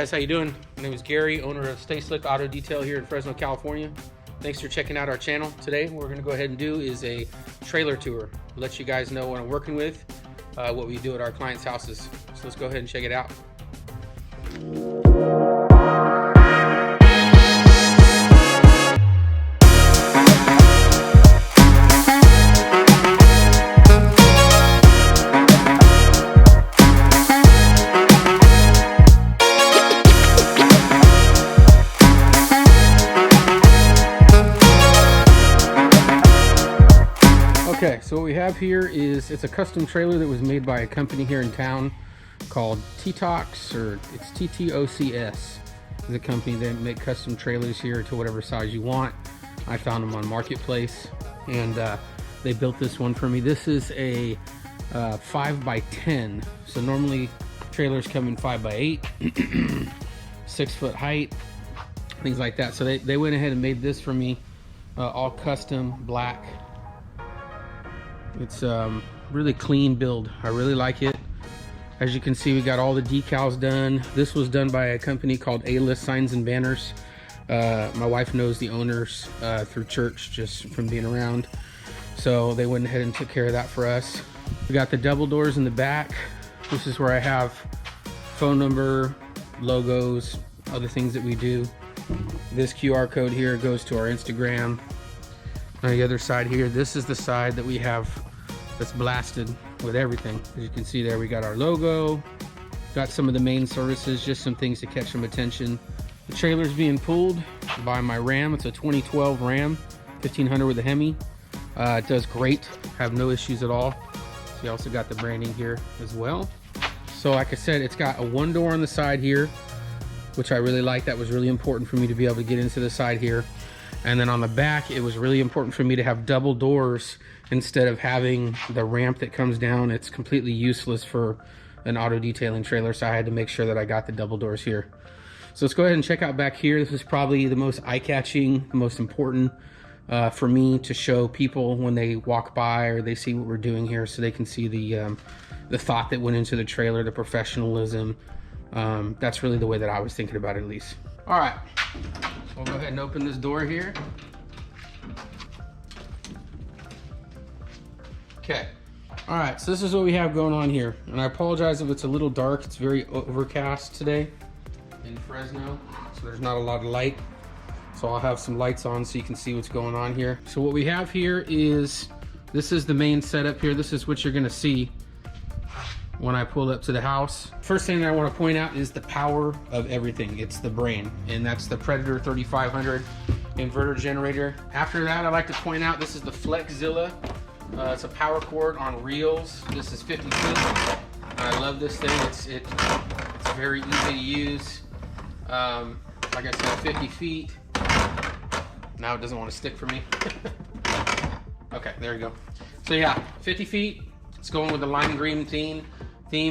guys, how you doing? My name is Gary, owner of Stay Slick Auto Detail here in Fresno, California. Thanks for checking out our channel. Today, what we're gonna go ahead and do is a trailer tour. We'll let you guys know what I'm working with, what we do at our clients' houses. So let's go ahead and check it out. Okay, so what we have here is, it's a custom trailer that was made by a company here in town called T-Tox, or it's TTOCS. It's a company that make custom trailers here to whatever size you want. I found them on Marketplace, and they built this one for me. This is a 5x10. So normally trailers come in 5x8, 6 foot height, things like that. So they went ahead and made this for me, all custom, black. It's really clean build. I really like it. As you can see, we got all the decals done. This was done by a company called A-List Signs and Banners. My wife knows the owners through church, just from being around. So they went ahead and took care of that for us. We got the double doors in the back. This is where I have phone number, logos, other things that we do. This QR code here goes to our Instagram. On the other side here, this is the side that we have that's blasted with everything. As you can see there, we got our logo, got some of the main services, just some things to catch some attention. The trailer's being pulled by my Ram. It's a 2012 Ram 1500 with a Hemi. It does great, have no issues at all. So you also got the branding here as well. So like I said, it's got a one door on the side here, which I really like. That was really important for me to be able to get into the side here. And then on the back, it was really important for me to have double doors instead of having the ramp that comes down. It's completely useless for an auto detailing trailer, so I had to make sure that I got the double doors here. So let's go ahead and check out back here. This is probably the most eye-catching, the most important for me to show people when they walk by or they see what we're doing here, so they can see the thought that went into the trailer, the professionalism. That's really the way that I was thinking about it, at least. All right. We'll go ahead and open this door here. Okay. All right, so this is what we have going on here. And I apologize if it's a little dark. It's very overcast today in Fresno, so there's not a lot of light. So I'll have some lights on so you can see what's going on here. So what we have here is, this is the main setup here. This is what you're gonna see when I pull up to the house. First thing that I want to point out is the power of everything. It's the brain, and that's the Predator 3500 inverter generator. After that, I like to point out this is the Flexzilla. It's a power cord on reels. This is 50 feet. I love this thing. It's very easy to use. Like I said, 50 feet. Now it doesn't want to stick for me. Okay, there we go. So yeah, 50 feet. It's going with the lime green theme.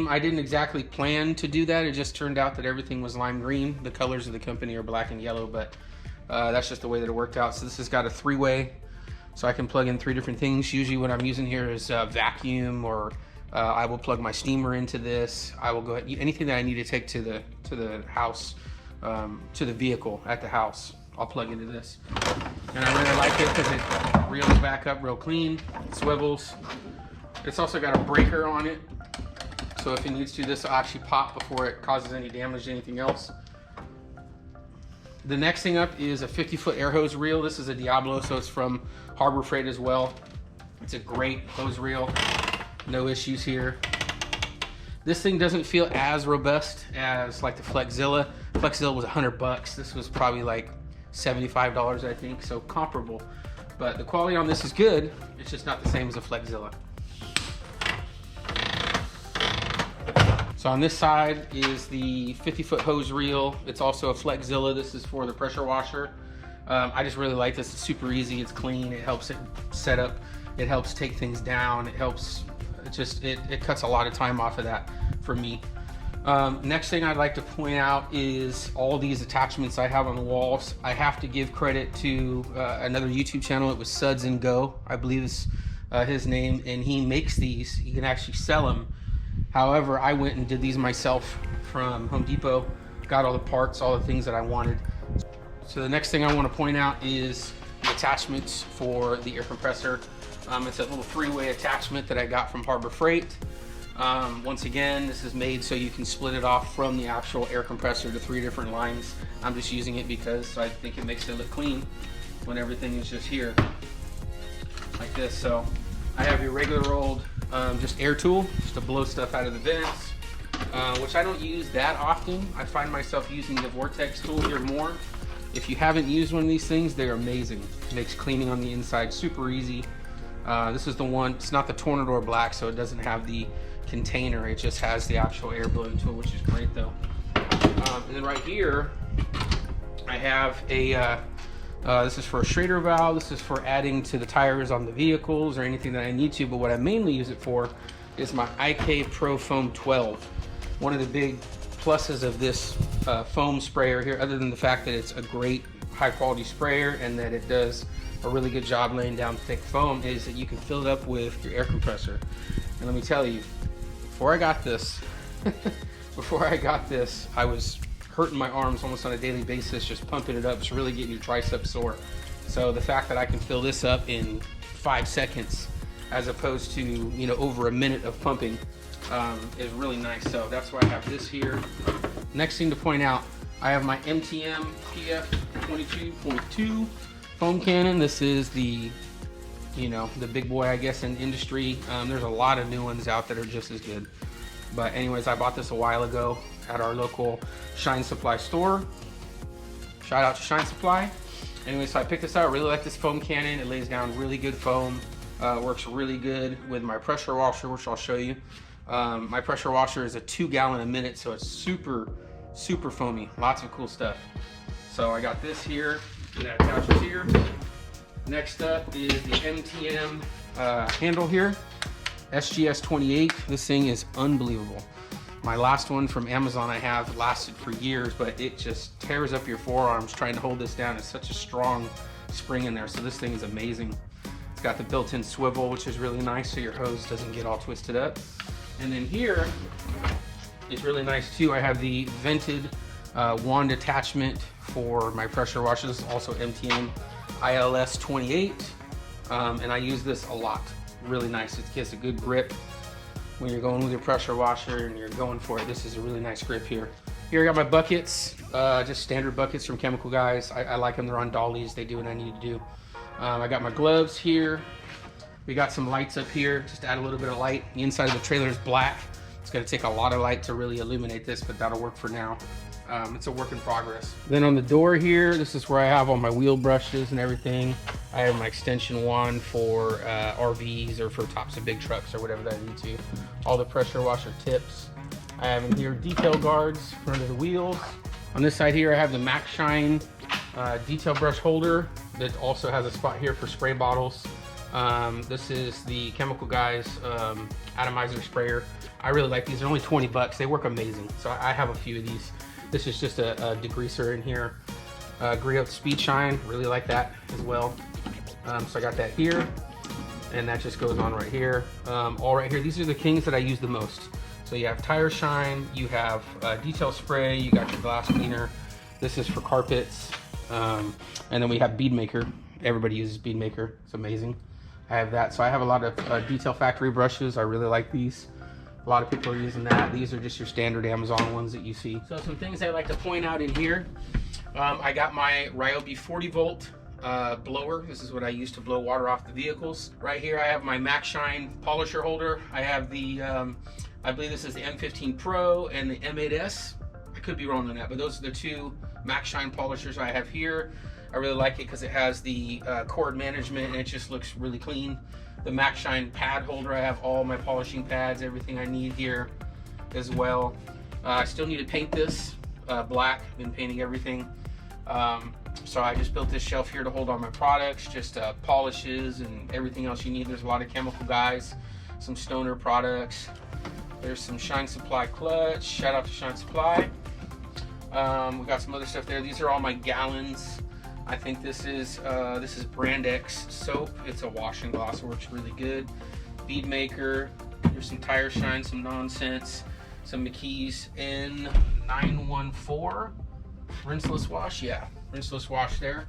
I didn't exactly plan to do that. It just turned out that everything was lime green. The colors of the company are black and yellow, but that's just the way that it worked out. So this has got a three-way, so I can plug in 3 different things. Usually what I'm using here is vacuum, or I will plug my steamer into this. I will go ahead, anything that I need to take to the house, to the vehicle at the house, I'll plug into this. And I really like it because it reels back up real clean, it swivels. It's also got a breaker on it, so if it needs to, this will actually pop before it causes any damage to anything else. The next thing up is a 50-foot air hose reel. This is a Diablo, so it's from Harbor Freight as well. It's a great hose reel, no issues here. This thing doesn't feel as robust as like the Flexzilla. Flexzilla was $100. This was probably like $75, I think, so comparable. But the quality on this is good. It's just not the same as a Flexzilla. So on this side is the 50-foot hose reel. It's also a Flexzilla. This is for the pressure washer. I just really like this. It's super easy. It's clean. It helps it set up. It helps take things down. It helps. It cuts a lot of time off of that for me. Next thing I'd like to point out is all these attachments I have on the walls. I have to give credit to another YouTube channel. It was Suds and Go, I believe is his name, and he makes these. You can actually sell them. However, I went and did these myself from Home Depot. got all the parts, all the things that I wanted. So the next thing I want to point out is the attachments for the air compressor. It's a little 3-way attachment that I got from Harbor Freight. Once again, this is made so you can split it off from the actual air compressor to 3 different lines. I'm just using it because I think it makes it look clean when everything is just here like this. So I have your regular old just air tool just to blow stuff out of the vents, which I don't use that often. I find myself using the Vortex tool here more. If you haven't used one of these things, they're amazing. It makes cleaning on the inside super easy. This is the one, it's not the Tornador Black, so it doesn't have the container. It just has the actual air blowing tool, which is great though. And then right here, I have a, this is for a Schrader valve. This is for adding to the tires on the vehicles or anything that I need to, but what I mainly use it for is my IK Pro Foam 12. One of the big pluses of this foam sprayer here, other than the fact that it's a great high quality sprayer and that it does a really good job laying down thick foam, is that you can fill it up with your air compressor. And let me tell you, before I got this, I was hurting my arms almost on a daily basis just pumping it up. It's really getting your triceps sore. So the fact that I can fill this up in 5 seconds as opposed to, you know, over a minute of pumping is really nice. So that's why I have this here. Next thing to point out, I have my MTM PF 22.2 foam cannon. This is the, you know, the big boy, I guess, in industry. There's a lot of new ones out that are just as good. But anyways, I bought this a while ago at our local Shine Supply store. Shout out to Shine Supply. Anyway, so I picked this out. I really like this foam cannon. It lays down really good foam. Works really good with my pressure washer, which I'll show you. My pressure washer is a 2 gallon a minute, so it's super foamy. Lots of cool stuff. So I got this here, and that attaches here. Next up is the MTM handle here, SGS 28. This thing is unbelievable. My last one from Amazon I have lasted for years, but it just tears up your forearms trying to hold this down. It's such a strong spring in there, so this thing is amazing. It's got the built-in swivel, which is really nice, so your hose doesn't get all twisted up. And then here, it's really nice too. I have the vented wand attachment for my pressure washer. This is also MTM ILS 28, and I use this a lot. Really nice. It gets a good grip when you're going with your pressure washer and you're going for it. This is a really nice grip here. Here I got my buckets, just standard buckets from Chemical Guys. I like them. They're on dollies. They do what I need to do. I got my gloves here. We got some lights up here, just to add a little bit of light. The inside of the trailer is black. It's gonna take a lot of light to really illuminate this, but that'll work for now. It's a work in progress. Then on the door here, this is where I have all my wheel brushes and everything. I have my extension wand for RVs or for tops of big trucks or whatever that I need to. All the pressure washer tips. I have in here detail guards for under the wheels. On this side here, I have the Max Shine detail brush holder that also has a spot here for spray bottles. This is the Chemical Guys atomizer sprayer. I really like these. They're only 20 bucks. They work amazing. So I have a few of these. This is just a degreaser in here. Griot Speed Shine, really like that as well. So I got that here, and that just goes on right here. All right here, these are the kings that I use the most. So you have Tire Shine, you have detail spray, you got your glass cleaner. This is for carpets. And then we have Bead Maker. Everybody uses Bead Maker, it's amazing. I have that. So I have a lot of Detail Factory brushes. I really like these. A lot of people are using that. These are just your standard Amazon ones that you see. So some things I like to point out in here. I got my Ryobi 40 volt blower. This is what I use to blow water off the vehicles. Right here I have my Max Shine polisher holder. I have the, I believe this is the M15 Pro and the M8S. I could be wrong on that, but those are the two Max Shine polishers I have here. I really like it because it has the cord management and it just looks really clean. The Max Shine pad holder, I have all my polishing pads, everything I need here as well. I still need to paint this black. I've been painting everything. So I just built this shelf here to hold all my products, just polishes and everything else you need. There's a lot of Chemical Guys, some Stoner products. There's some Shine Supply clutch. Shout out to Shine Supply. We got some other stuff there. These are all my gallons. I think this is Brand X soap. It's a wash and gloss, it works really good. Bead Maker. There's some Tire Shine, some nonsense. Some McKee's N914 rinseless wash. Yeah, rinseless wash there.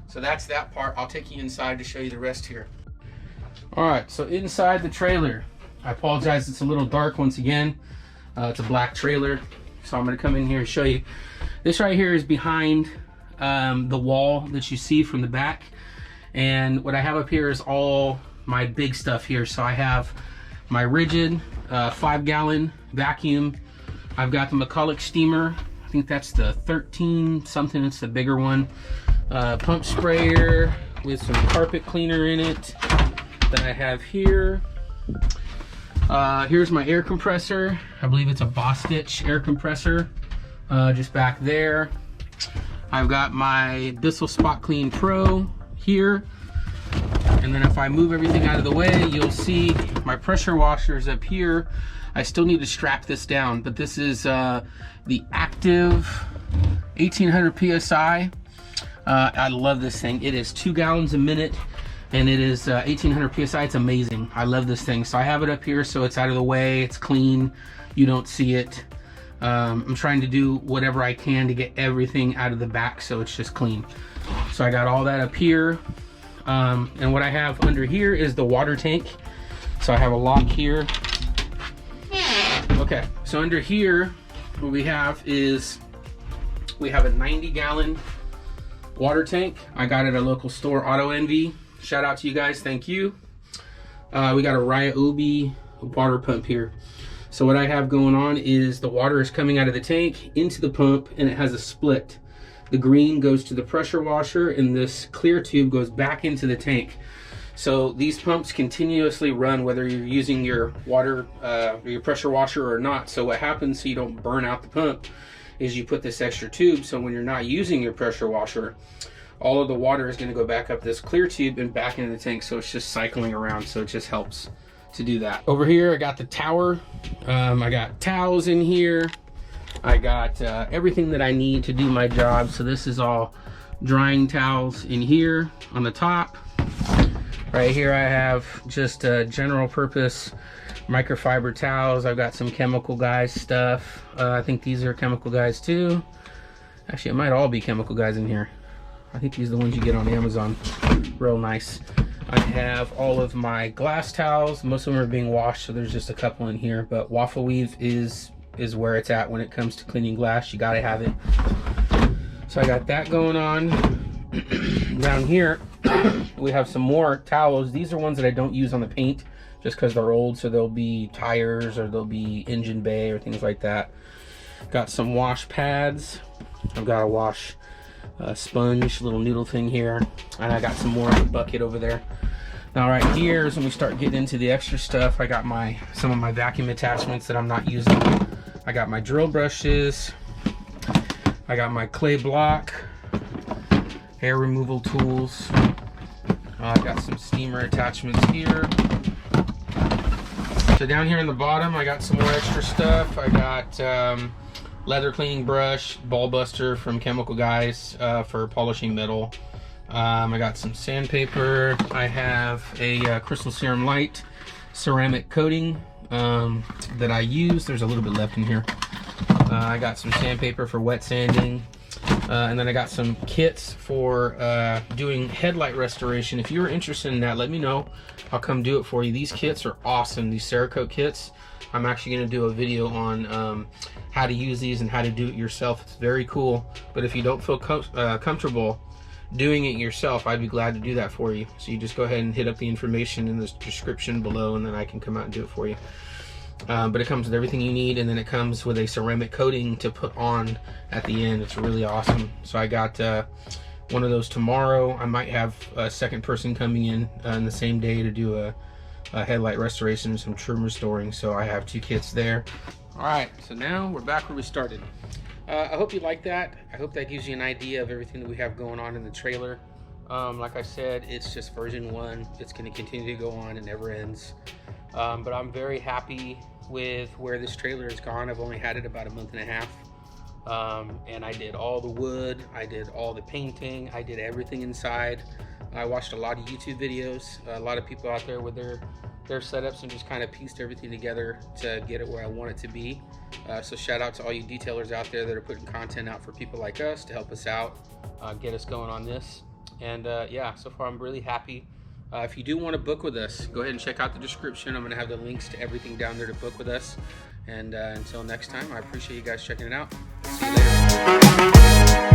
So that's that part. I'll take you inside to show you the rest here. All right, so inside the trailer, I apologize, it's a little dark once again. It's a black trailer, so I'm gonna come in here and show you. This right here is behind the wall that you see from the back. And what I have up here is all my big stuff here. So I have my rigid 5-gallon vacuum. I've got the McCulloch steamer. I think that's the 13 something, it's the bigger one. Pump sprayer with some carpet cleaner in it that I have here. Here's my air compressor. I believe it's a Bostitch air compressor, just back there. I've got my Bissell Spot Clean Pro here. And then if I move everything out of the way, you'll see my pressure washers up here. I still need to strap this down, but this is the Active 1800 PSI. I love this thing. It is 2 gallons a minute, and it is 1800 PSI. It's amazing. I love this thing. So I have it up here so it's out of the way, it's clean, you don't see it. I'm trying to do whatever I can to get everything out of the back so it's just clean. So I got all that up here. And what I have under here is the water tank. So I have a lock here. Okay, so under here, what we have is, we have a 90-gallon water tank. I got it at a local store, Auto Envy. Shout out to you guys, thank you. We got a Ryobi water pump here. So what I have going on is the water is coming out of the tank into the pump, and it has a split. The green goes to the pressure washer, and this clear tube goes back into the tank. So these pumps continuously run whether you're using your water, your pressure washer or not. So what happens so you don't burn out the pump is you put this extra tube, so when you're not using your pressure washer, all of the water is going to go back up this clear tube and back into the tank, so it's just cycling around, so it just helps to do that. Over here I got the tower. I got towels in here. I got everything that I need to do my job. So this is all drying towels in here on the top. Right here I have just general purpose microfiber towels. I've got some Chemical Guys stuff. I think these are Chemical Guys too. Actually, it might all be Chemical Guys in here. I think these are the ones you get on Amazon. Real nice. I have all of my glass towels. Most of them are being washed, so there's just a couple in here. But waffle weave is where it's at when it comes to cleaning glass. You gotta have it. So I got that going on. Down here, we have some more towels. These are ones that I don't use on the paint just because they're old, so they'll be tires or they'll be engine bay or things like that. Got some wash pads. I've got a wash sponge, little noodle thing here, and I got some more in the bucket over there. Now right here is when we start getting into the extra stuff. I got some of my vacuum attachments that I'm not using. I got my drill brushes. I got my clay block, hair removal tools. I got some steamer attachments here. So down here in the bottom, I got some more extra stuff. I got leather cleaning brush, ball buster from Chemical Guys for polishing metal. I got some sandpaper. I have a Crystal Serum Light ceramic coating that I use. There's a little bit left in here. I got some sandpaper for wet sanding. And then I got some kits for doing headlight restoration. If you're interested in that, let me know. I'll come do it for you. These kits are awesome, these Cerakote kits. I'm actually going to do a video on how to use these and how to do it yourself. It's very cool, but if you don't feel comfortable doing it yourself, I'd be glad to do that for you. So you just go ahead and hit up the information in the description below, and then I can come out and do it for you. But it comes with everything you need, and then it comes with a ceramic coating to put on at the end. It's really awesome. So I got one of those tomorrow. I might have a second person coming in the same day to do a headlight restoration and some trim restoring. So I have 2 kits there. All right, so now we're back where we started. I hope you like that. I hope that gives you an idea of everything that we have going on in the trailer. Like I said, it's just version 1. It's going to continue to go on. It never ends. But I'm very happy with where this trailer has gone. I've only had it about a month and a half. And I did all the wood, I did all the painting, I did everything inside. I watched a lot of YouTube videos, a lot of people out there with their their setups and just kind of pieced everything together to get it where I want it to be. So shout out to all you detailers out there that are putting content out for people like us to help us out, get us going on this. And yeah, so far I'm really happy. If you do want to book with us, go ahead and check out the description. I'm going to have the links to everything down there to book with us. And until next time, I appreciate you guys checking it out. See you later.